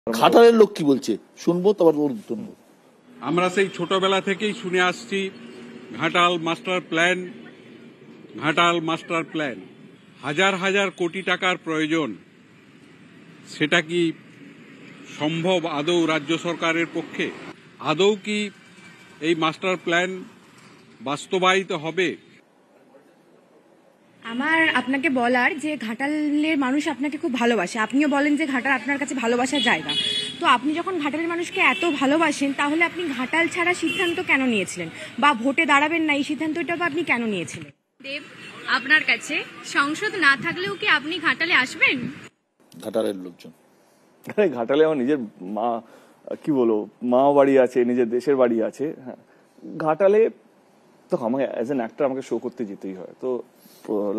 ঘাটালের লোক কি বলছে শুনবো, তারপর শুনবো। আমরা সেই ছোটবেলা থেকেই শুনে আসছি Ghatal master plan, Ghatal master plan. হাজার হাজার কোটি টাকার প্রয়োজন, সেটা কি সম্ভব আদৌ রাজ্য সরকারের পক্ষে? আদৌ কি এই মাস্টার প্ল্যান বাস্তবায়িত হবে? আমার আপনাকে বলার যে ঘাটালের মানুষ আপনাকে খুব ভালোবাসে, আপনিও বলেন যে ঘাটাল আপনার কাছে ভালোবাসার জায়গা। তো আপনি যখন ঘাটালের মানুষকে এত ভালোবাসেন, তাহলে আপনি ঘাটাল ছাড়া সিদ্ধান্ত কেন নিয়েছিলেন, বা ভোটে দাঁড়াবেন না এই সিদ্ধান্তটা বা আপনি কেন নিয়েছিলেন? দেব, আপনার কাছে সংসদ না থাকলেও কি আপনি ঘাটালে আসবেন? ঘাটালের লোকজন, ঘাটালে আমার নিজের মা, কি বলবো, মা বাড়ি আছে, নিজের দেশের বাড়ি আছে। হ্যাঁ, ঘাটালে তো আমাকে অ্যাজ অ্যান অ্যাক্টর আমাকে শো করতে যেতেই হয়। তো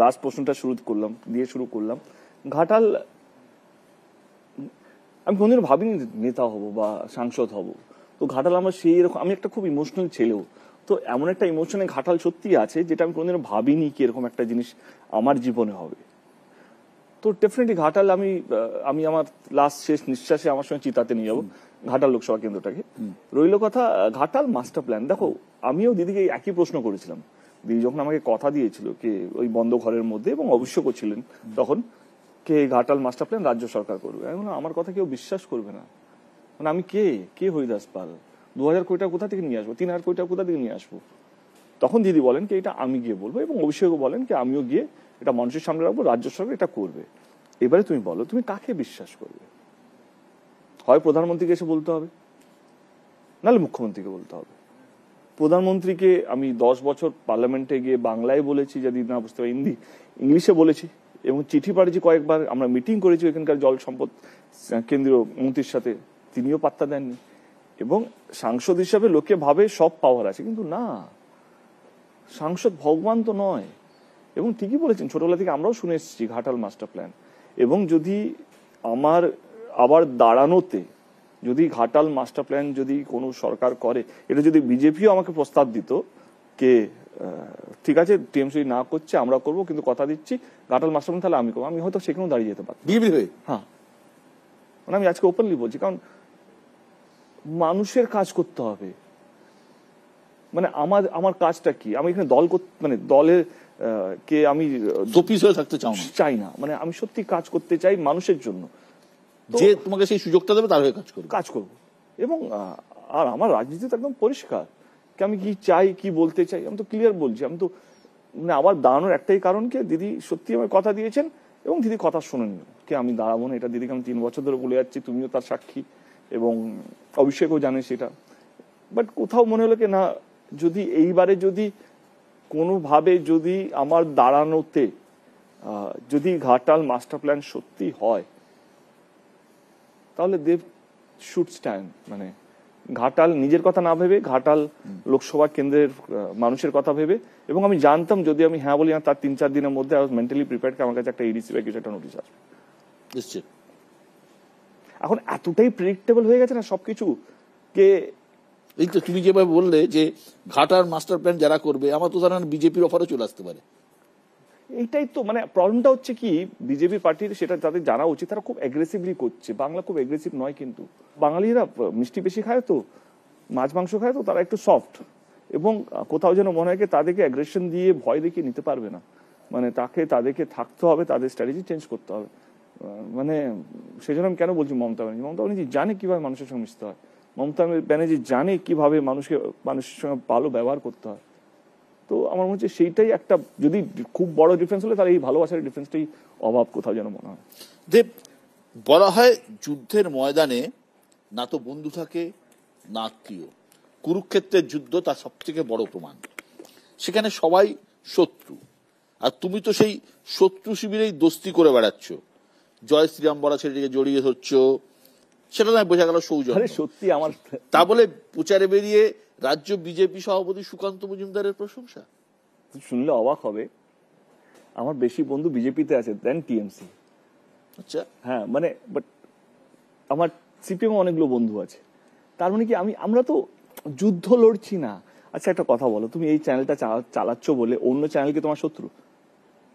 লাস্ট প্রশ্নটা শুরু করলাম। ঘাটাল, আমি কোনদিন ভাবিনি নেতা হব বা সাংসদ হব। তো ঘাটাল আমার সেই রকম, আমি একটা খুব ইমোশনাল ছেলেও, তো এমন একটা ইমোশনে ঘাটাল সত্যি আছে যেটা আমি কোনদিন ভাবিনি কি এরকম একটা জিনিস আমার জীবনে হবে। তো ডেফিনেটলি ঘাটাল আমি আমার লাস্ট শেষ নিঃশ্বাসে আমার সঙ্গে চিতাতে নিয়ে যাবো ঘাটাল লোকসভা কেন্দ্রটাকে। রইল কথা ঘাটাল মাস্টার প্ল্যান। দেখো, আমিও দিদিকে একই প্রশ্ন করেছিলাম। দিদি যখন আমাকে কথা দিয়েছিল কে ওই বন্ধ ঘরের মধ্যে, এবং অবশ্য করছিলেন তখন, কে ঘাটাল মাস্টার প্ল্যান রাজ্য সরকার করবে। আমি বললাম আমার কথা কেউ বিশ্বাস করবে না। মানে আমি কে হরিদাস পাল, 2000 কোটি টাকা কোথা থেকে নিয়ে আসবো, 3000 কোটি টাকা কোথা থেকে নিয়ে আসবো? তখন দিদি বলেন কি এটা আমি গিয়ে বলবো, এবং অভিষেকও বলেন কি আমিও গিয়ে এটা মানুষের সামনে রাখবো, রাজ্য সরকার এটা করবে। এবারে তুমি বলো, তুমি কাকে বিশ্বাস করবে? হয় প্রধানমন্ত্রীকে এসে বলতে হবে, নাহলে মুখ্যমন্ত্রীকে বলতে হবে। প্রধানমন্ত্রীকে আমি 10 বছর পার্লামেন্টে গিয়ে বাংলায় বলেছি, যদি না বুঝতে পারি ইংলিশে বলেছি, এবং চিঠি পাঠিয়েছি কয়েকবার। আমরা মিটিং করেছি এখানকার জল সম্পদ কেন্দ্রীয় মন্ত্রীর সাথে, তিনিও পাত্তা দেননি। এবং সাংসদ হিসাবে লোকে ভাবে সব পাওয়ার আছে, কিন্তু না, সাংসদ ভগবান তো নয়। এবং ঠিকই বলেছেন, ছোটবেলা থেকে আমরাও শুনে এসেছি ঘাটাল মাস্টার প্ল্যান। এবং যদি আমার আবার দাঁড়ানোতে যদি ঘাটাল মাস্টার প্ল্যান যদি কোনো সরকার করে, এটা যদি বিজেপিও আমাকে প্রস্তাব দিত কে ঠিক আছে টিএমসি না করছে আমরা করবো, কিন্তু কথা দিচ্ছি ঘাটাল মাস্টার প্ল্যান তাহলে আমি করবো, আমি হয়তো সেখানেও দাঁড়িয়ে যেতে পারতাম বিজেপি হয়ে। হ্যাঁ, মানে আমি আজকে ওপেনলি বলছি, কারণ মানুষের কাজ করতে হবে। মানে আমার কাজটা কি? আমি এখানে মানে দলের কে আমি অফিস হয়ে থাকতে চাই না। মানে আমি সত্যি কাজ করতে চাই মানুষের জন্য, যে তোমাকে সেই সুযোগটা দেবে তার হয়ে কাজ করবো। এবং আর আমার রাজনীতি তো একদম পরিষ্কার, আমি কি চাই কি বলতে চাই আমি তো ক্লিয়ার বলছি। আমি তো মানে আবার দাঁড়ানোর একটাই কারণ কি, দিদি সত্যি আমার কথা দিয়েছেন এবং দিদি কথা শোনেন কি আমি দাঁড়াবো না, এটা দিদিকে আমি 3 বছর ধরে বলে যাচ্ছি, তুমিও তার সাক্ষী এবং অভিষেকও জানে সেটা। বাট কোথাও মনে হলো কি না, যদি এইবারে যদি কোনোভাবে যদি আমার দাঁড়ানোতে যদি ঘাটাল মাস্টার প্ল্যান সত্যি হয়, তাহলে দেব শুড স্ট্যান্ড। মানে ঘাটাল নিজের কথা না ভেবে, ঘাটাল লোকসভা কেন্দ্রের মানুষের কথা ভেবে। এবং আমি জানতাম যদি আমি হ্যাঁ বলি না, তার 3-4 দিনের মধ্যে আই ওয়াজ মেন্টালি প্রিপেয়ার্ড আমার কাছে একটা ইডিসি বা কিছু একটা নোটিশ আসবে। এখন এতটাই প্রেডিক্টেবল হয়ে গেছে না সবকিছু, কে এই তো তুমি যেভাবে বললে যে ঘাটাল মাস্টার প্ল্যান যারা করবে, আমার তো জানেন বিজেপির অফারও চলে আসতে পারে। এইটাই তো মানে প্রবলেমটা হচ্ছে কি, বিজেপি পার্টির সেটা তাদের জানা উচিত, তারা খুব অ্যাগ্রেসিভলি করছে। বাংলা খুব অ্যাগ্রেসিভ নয়, কিন্তু বাঙালিরা মিষ্টি বেশি খায়, তো মাছ মাংস খায়, তো তারা একটু সফট। এবং কোথাও যেন মনে হয় তাদেরকে অ্যাগ্রেশন দিয়ে ভয় দেখিয়ে নিতে পারবে না। মানে তাদেরকে থাকতে হবে, তাদের স্ট্র্যাটেজি চেঞ্জ করতে হবে। মানে সেই জন্য আমি কেন বলছি মমতা ব্যানার্জি জানে কিভাবে মানুষের সঙ্গে মিশতে হয়, মমতা ব্যানার্জি জানে কিভাবে মানুষের সঙ্গে ভালো ব্যবহার করতে হয়। তো আমার মনে হচ্ছে সেইটাই একটা, যদি খুব বড় ডিফারেন্স হলে তাহলে এই ভালোবাসার ডিফারেন্সটাই অভাব কোথাও যেন মনে হয়। দেব, বলা হয় যুদ্ধের ময়দানে না তো বন্ধু থাকে না আত্মীয়। কুরুক্ষেত্রের যুদ্ধ তার সব থেকে বড় প্রমাণ। সেখানে সবাই শত্রু, আর তুমি তো সেই শত্রু শিবিরেই দোস্তি করে বেড়াচ্ছ। জয় শ্রীরাম বলা ছেলেটিকে জড়িয়ে ধরছ, সেটা নয় বোঝা গেল সৌজন্য। সত্যি আমার তা বলে প্রচারে বেরিয়ে রাজ্য বিজেপি সভাপতি সুকান্ত মজুমদারের প্রশংসা শুনলে অবাক হবে, আমার বেশি বন্ধু বিজেপিতে আছে দেন টিএমসি। আচ্ছা, হ্যাঁ, মানে বাট আমার সিপিএম অনেকগুলো বন্ধু আছে। তার মানে কি আমরা তো যুদ্ধ লড়ছি না। আচ্ছা একটা কথা বলো, তুমি এই চ্যানেলটা চালাচ্ছ বলে অন্য চ্যানেল কি তোমার শত্রু?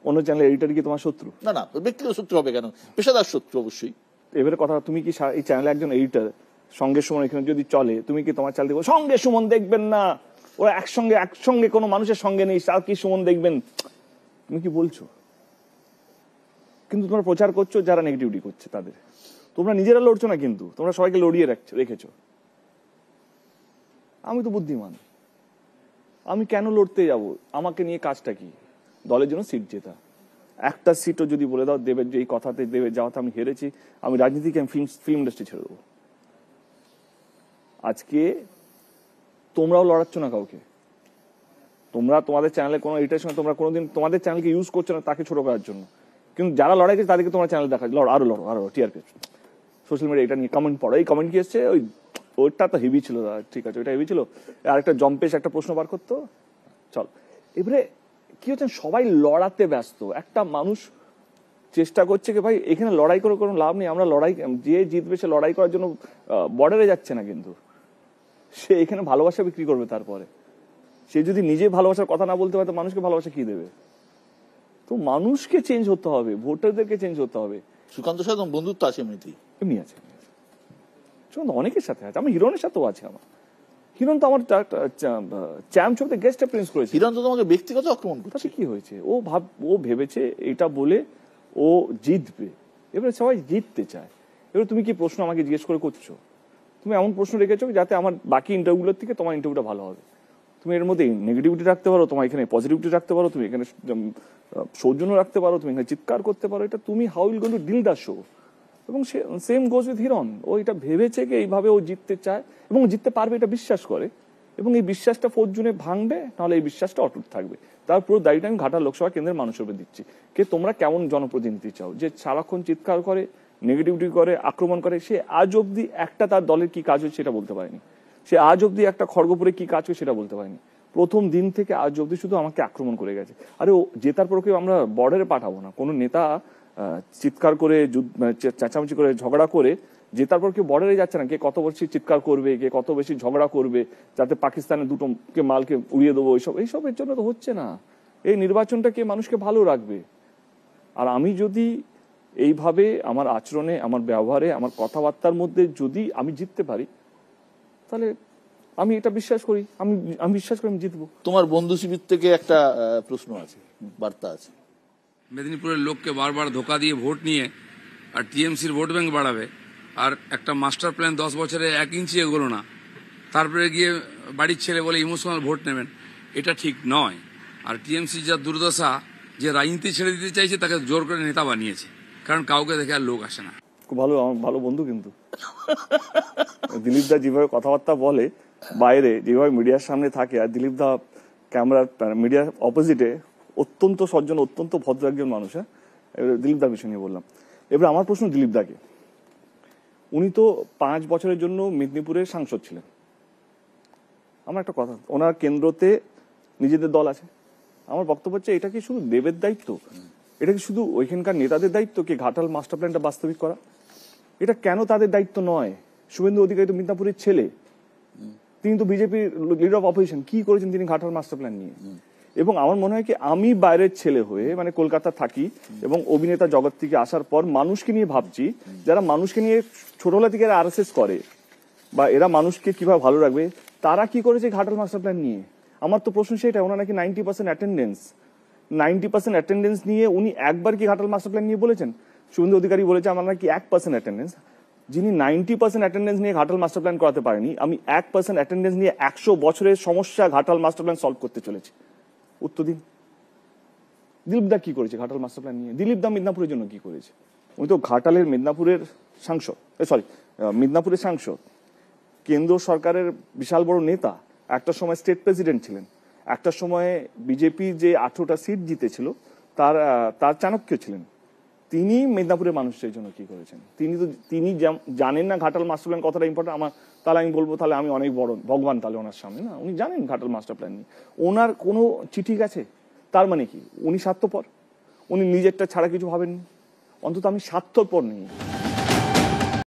অন্য চ্যানেল এডিটর কি তোমার শত্রু? না, ব্যক্তিগত শত্রু হবে কেন, পেশাদার শত্রু অবশ্যই। এবারে কথা, তুমি কি এই চ্যানেলে একজন এডিটর, সঙ্গে সুমন এখানে যদি চলে, তুমি কি তোমার চ্যানেল দেখবো সঙ্গে সুমন দেখবেন না, ওরা একসঙ্গে কোনো মানুষের সঙ্গে নেই, আর কি সুমন দেখবেন? তুমি কি বলছো? কিন্তু তোমরা প্রচার করছো যারা নেগেটিভিটি করছে তাদের। তোমরা নিজেরা লড়ছো না, কিন্তু তোমরা সবাইকে লড়িয়ে রেখেছো। আমি তো বুদ্ধিমান, আমি কেন লড়তে যাব? আমাকে নিয়ে কাজটা কি? দলের জন্য সিট জেতা। একটা সিটও যদি বলে দাও দেবের যে এই কথাতে দেবের যাওয়াতে আমি হেরেছি, আমি রাজনীতিকে ফিল্ম ইন্ডাস্ট্রি ছেড়ে দেবো। আজকে তোমরাও লড়াচ্ছ না কাউকে, তোমরা তোমাদের চ্যানেলে কোনো এডিটার সঙ্গে তোমরা কোনোদিন তোমাদের চ্যানেলকে ইউজ করছো না তাকে ছোট করার জন্য, কিন্তু যারা লড়াই করছে তাদেরকে তোমার চ্যানেল দেখা আরো টিআরপি সোশ্যাল মিডিয়া এটা নিয়ে কমেন্ট পড়ো, এই কমেন্ট কি এসছে, ওইটা তো হেভি ছিল, ঠিক আছে ওইটা হেভি ছিল, আর একটা জম্পেশ একটা প্রশ্ন বার করতো, চল। এবারে কি হচ্ছে, সবাই লড়াতে ব্যস্ত। একটা মানুষ চেষ্টা করছে কি ভাই এখানে লড়াই করে কোনো লাভ নেই, আমরা লড়াই, যে জিতবে সে লড়াই করার জন্য বর্ডারে যাচ্ছে না, কিন্তু সে এখানে ভালোবাসা বিক্রি করবে। তারপরে সে যদি নিজে ভালোবাসার কথা না বলতে পারে তো মানুষকে ভালোবাসা কি দেবে? তো মানুষকে চেঞ্জ হতে হবে, ভোটারদেরকে চেঞ্জ হতে হবে। সুকান্তের সাথে বন্ধুত্ব আছে এমনিতেই? এমনি আছে, অনেকের সাথে আছে, আমার হিরণের সাথেও আছে। আমার হিরণ তো আমার চ্যাম্প ছবিতে গেস্ট অ্যাপিয়ারেন্স করেছে। হিরণ তো তোমাকে ব্যক্তিগত আক্রমণ করছে। কি হয়েছে? ও ভেবেছে এটা বলে ও জিতবে, এবারে সবাই জিততে চায়। এবার তুমি কি প্রশ্ন আমাকে জিজ্ঞেস করছো? তুমি এমন প্রশ্ন রেখেছো যাতে আমার বাকি ইন্টারভিউগুলোর থেকে তোমার ইন্টারভিউটা ভালো হবে। তুমি এর মধ্যে নেগেটিভিটি রাখতে পারো, তোমার এখানে পজিটিভিটি রাখতে পারো, তুমি এখানে সৌজন্য রাখতে পারো, তুমি এখানে চিৎকার করতে পারো। এটা তুমি how will going to deal the show. এবং সেম গোজ উইথ হিরণ। ও এটা ভেবেছে কি এইভাবে ও জিততে চায় এবং জিততে পারবে এটা বিশ্বাস করে, এবং এই বিশ্বাসটা 4 জুনে ভাঙবে, নাহলে এই বিশ্বাসটা অটুট থাকবে। তার পুরো দায়িত্ব আমি ঘাটাল লোকসভা কেন্দ্রের মানুষের উপর দিচ্ছি। কে তোমরা কেমন জনপ্রতিনিধি চাও, যে সারাক্ষণ চিৎকার করে, নেগেটিভিটি করে, আক্রমণ করে? সে আজ অব্দি একটা তার দলের কি কাজ হয়েছে সেটা বলতে পারেনি। সে আজ অব্দি একটা খড়গপুরে কি কাজ হয়েছে সেটা বলতে পারেনি। প্রথম দিন থেকে আজ অব্দি শুধু আমাকে আক্রমণ করে গেছে। আরে ও জেতার পর কেউ আমরা বর্ডারে পাঠাবো না। কোনো নেতা চিৎকার করে, চেঁচামেচি করে, ঝগড়া করে জেতার পর কেউ বর্ডারে যাচ্ছে না। কে কত বেশি চিৎকার করবে, কে কত বেশি ঝগড়া করবে, যাতে পাকিস্তানের দুটো মালকে উড়িয়ে দেবো, এইসবের জন্য তো হচ্ছে না। এই নির্বাচনটা কে মানুষকে ভালো রাখবে? আর আমি যদি এইভাবে আমার আচরণে, আমার ব্যবহারে, আমার কথাবার্তার মধ্যে যদি আমি জিততে পারি, তাহলে আমি এটা বিশ্বাস করি, আমি বিশ্বাস করি আমি জিতবো। তোমার বন্ধু শিবির থেকে একটা প্রশ্ন আছে, বার্তা আছে। মেদিনীপুরের লোককে বারবার ধোকা দিয়ে ভোট নিয়ে আর টিএমসির ভোট ব্যাংক বাড়াবে, আর একটা মাস্টার প্ল্যান 10 বছরে 1 ইঞ্চি এগোলো না, তারপরে গিয়ে বাড়ির ছেলে বলে ইমোশনাল ভোট নেবেন, এটা ঠিক নয়। আর টিএমসি যা দুর্দশা, যে রাজনীতি ছেড়ে দিতে চাইছে তাকে জোর করে নেতা বানিয়েছে, কারণ কাউকে দেখে আর লোক আসে না। খুব ভালো, আমার ভালো বন্ধু। কিন্তু দিলীপ দা যেভাবে কথাবার্তা বলে বাইরে, যেভাবে মিডিয়ার সামনে থাকে, আর দিলীপ দা ক্যামেরার মিডিয়ার অপোজিটে অত্যন্ত সজ্জন, অত্যন্ত ভদ্র একজন মানুষ। হ্যাঁ, এবার দিলীপ দার বিষয় নিয়ে বললাম। এবার আমার প্রশ্ন দিলীপ দাকে, উনি তো 5 বছরের জন্য মেদিনীপুরের সাংসদ ছিলেন। আমার একটা কথা, ওনার কেন্দ্রতে নিজেদের দল আছে। আমার বক্তব্য হচ্ছে, এটা কি শুধু দেবের দায়িত্ব? এটা কি শুধু ওইখানকার নেতাদের দায়িত্ব কি ঘাটাল মাস্টার প্ল্যানটা বাস্তবিক করা? এটা কেন তাদের দায়িত্ব নয়? শুভেন্দু অধিকারী তো মিদনাপুরের ছেলে, তিনি তো বিজেপির লিডার অফ অপোজিশন। কি করেছেন তিনি ঘাটাল মাস্টার প্ল্যান নিয়ে? এবং আমার মনে হয় কি, আমি বাইরের ছেলে হয়ে, মানে কলকাতা থাকি এবং অভিনেতা জগৎ থেকে আসার পর মানুষকে নিয়ে ভাবছি, যারা মানুষকে নিয়ে ছোটবেলা থেকে আরএসএস করে, বা এরা মানুষকে কিভাবে ভালো রাখবে, তারা কি করেছে ঘাটাল মাস্টার প্ল্যান নিয়ে? আমার তো প্রশ্ন সেটা। ওনার নাকি 90% অ্যাটেন্ডেন্স, 90% অ্যাটেন্ডেন্স নিয়ে উনি একবার কি ঘাটাল মাস্টার প্ল্যান নিয়ে বলেছেন? শুভেন্দু অধিকারী বলেছে আমার নাকি 1% অ্যাটেন্ডেন্স। যিনি 90% অ্যাটেন্ডেন্স নিয়ে ঘাটাল মাস্টার প্ল্যান করাতে পারেনি, আমি 1% অ্যাটেন্ডেন্স নিয়ে 100 বছরের সমস্যা ঘাটাল মাস্টার প্ল্যান সলভ করতে চলেছি। উত্তর দিন। দিলীপ দা কি করেছে ঘাটাল মাস্টার প্ল্যান নিয়ে? দিলীপ দা মিদনাপুরের জন্য কি করেছে? উনি তো ঘাটালের মিদনাপুরের সাংসদ, মিদনাপুরের সাংসদ, কেন্দ্র সরকারের বিশাল বড় নেতা, একটা সময় স্টেট প্রেসিডেন্ট ছিলেন, একটা সময় বিজেপি যে 18টা সিট জিতেছিল তার চাণক্য ছিলেন। তিনি মেদিনীপুরের মানুষের জন্য কি করেছেন? তিনি জানেন না ঘাটাল মাস্টার প্ল্যান কতটা ইম্পর্টেন্ট? তাহলে আমি বলবো, তাহলে আমি অনেক বড় ভগবান তাহলে ওনার সামনে। না, উনি জানেন ঘাটাল মাস্টার প্ল্যান নিয়ে। ওনার কোনো চিঠি গেছে, তার মানে কি উনি স্বার্থপর? উনি নিজেরটা ছাড়া কিছু ভাবেননি? অন্তত আমি স্বার্থপর নেই।